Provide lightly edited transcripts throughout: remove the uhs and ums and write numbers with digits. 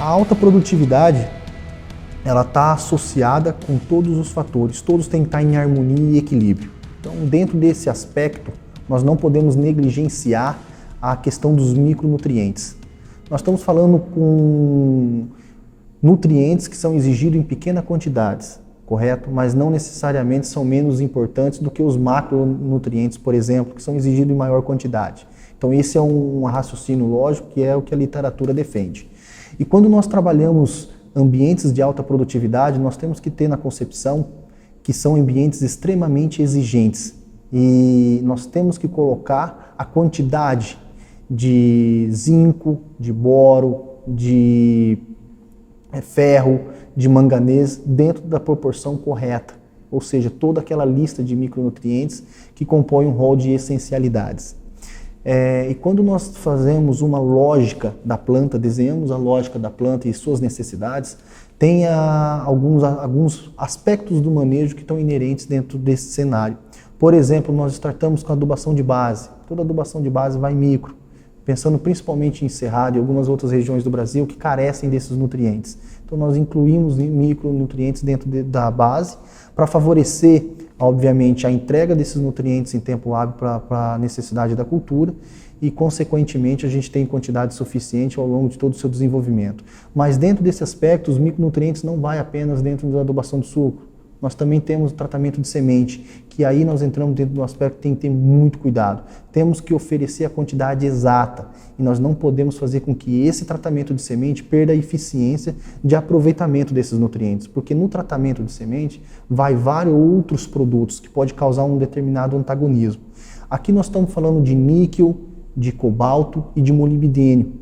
A alta produtividade, ela está associada com todos os fatores, todos têm que estar em harmonia e equilíbrio. Então, dentro desse aspecto, nós não podemos negligenciar a questão dos micronutrientes. Nós estamos falando com nutrientes que são exigidos em pequenas quantidades, correto? Mas não necessariamente são menos importantes do que os macronutrientes, por exemplo, que são exigidos em maior quantidade. Então esse é um raciocínio lógico que é o que a literatura defende. E quando nós trabalhamos ambientes de alta produtividade, nós temos que ter na concepção que são ambientes extremamente exigentes e nós temos que colocar a quantidade de zinco, de boro, de ferro, de manganês dentro da proporção correta, ou seja, toda aquela lista de micronutrientes que compõe um rol de essencialidades. E quando nós fazemos uma lógica da planta, desenhamos a lógica da planta e suas necessidades, tem alguns aspectos do manejo que estão inerentes dentro desse cenário. Por exemplo, nós startamos com a adubação de base. Toda adubação de base vai micro, pensando principalmente em Cerrado e algumas outras regiões do Brasil que carecem desses nutrientes. Então nós incluímos micronutrientes dentro da base para favorecer, obviamente, a entrega desses nutrientes em tempo hábil para a necessidade da cultura e, consequentemente, a gente tem quantidade suficiente ao longo de todo o seu desenvolvimento. Mas dentro desse aspecto, os micronutrientes não vai apenas dentro da adubação de sucro. Nós também temos o tratamento de semente, que aí nós entramos dentro do aspecto que tem que ter muito cuidado. Temos que oferecer a quantidade exata e nós não podemos fazer com que esse tratamento de semente perda a eficiência de aproveitamento desses nutrientes, porque no tratamento de semente vai vários outros produtos que pode causar um determinado antagonismo. Aqui nós estamos falando de níquel, de cobalto e de molibdênio.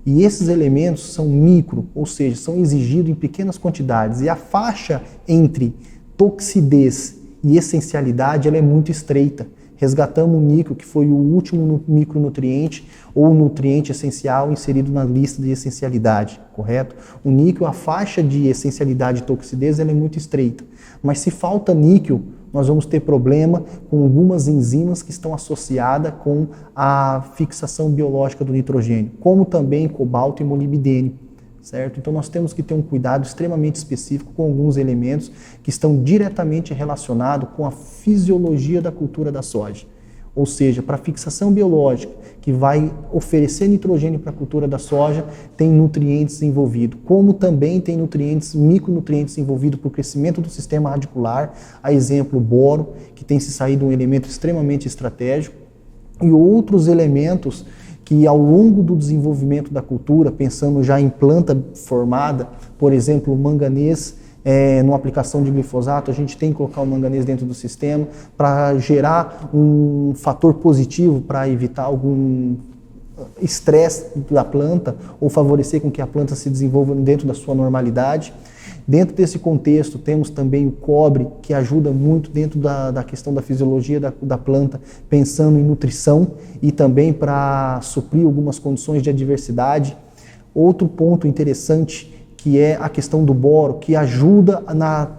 E esses elementos são micro, ou seja, são exigidos em pequenas quantidades e a faixa entre toxidez e essencialidade ela é muito estreita. Resgatamos o níquel, que foi o último micronutriente ou nutriente essencial inserido na lista de essencialidade, correto? O níquel, a faixa de essencialidade e toxidez ela é muito estreita. Mas se falta níquel, nós vamos ter problema com algumas enzimas que estão associadas com a fixação biológica do nitrogênio, como também cobalto e molibdênio. Certo? Então nós temos que ter um cuidado extremamente específico com alguns elementos que estão diretamente relacionados com a fisiologia da cultura da soja. Ou seja, para a fixação biológica, que vai oferecer nitrogênio para a cultura da soja, tem nutrientes envolvidos, como também tem nutrientes, micronutrientes envolvidos para o crescimento do sistema radicular, a exemplo, boro, que tem se saído um elemento extremamente estratégico, e outros elementos que ao longo do desenvolvimento da cultura, pensando já em planta formada, por exemplo, o manganês, numa aplicação de glifosato, a gente tem que colocar o manganês dentro do sistema para gerar um fator positivo para evitar algum estresse da planta ou favorecer com que a planta se desenvolva dentro da sua normalidade. Dentro desse contexto, temos também o cobre, que ajuda muito dentro da questão da fisiologia da planta, pensando em nutrição e também para suprir algumas condições de adversidade. Outro ponto interessante, que é a questão do boro, que ajuda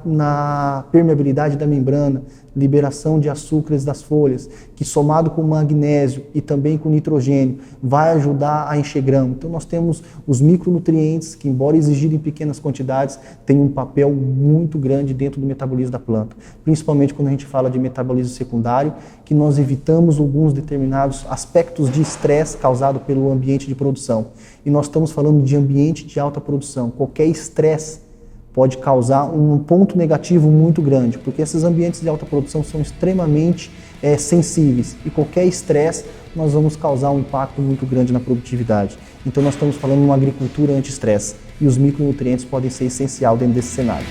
na permeabilidade da membrana, liberação de açúcares das folhas, que somado com magnésio e também com nitrogênio, vai ajudar a encher grão. Então nós temos os micronutrientes que, embora exigidos em pequenas quantidades, têm um papel muito grande dentro do metabolismo da planta. Principalmente quando a gente fala de metabolismo secundário, que nós evitamos alguns determinados aspectos de estresse causado pelo ambiente de produção. E nós estamos falando de ambiente de alta produção. Qualquer estresse pode causar um ponto negativo muito grande, porque esses ambientes de alta produção são extremamente sensíveis e qualquer estresse nós vamos causar um impacto muito grande na produtividade. Então nós estamos falando de uma agricultura anti-estresse e os micronutrientes podem ser essenciais dentro desse cenário.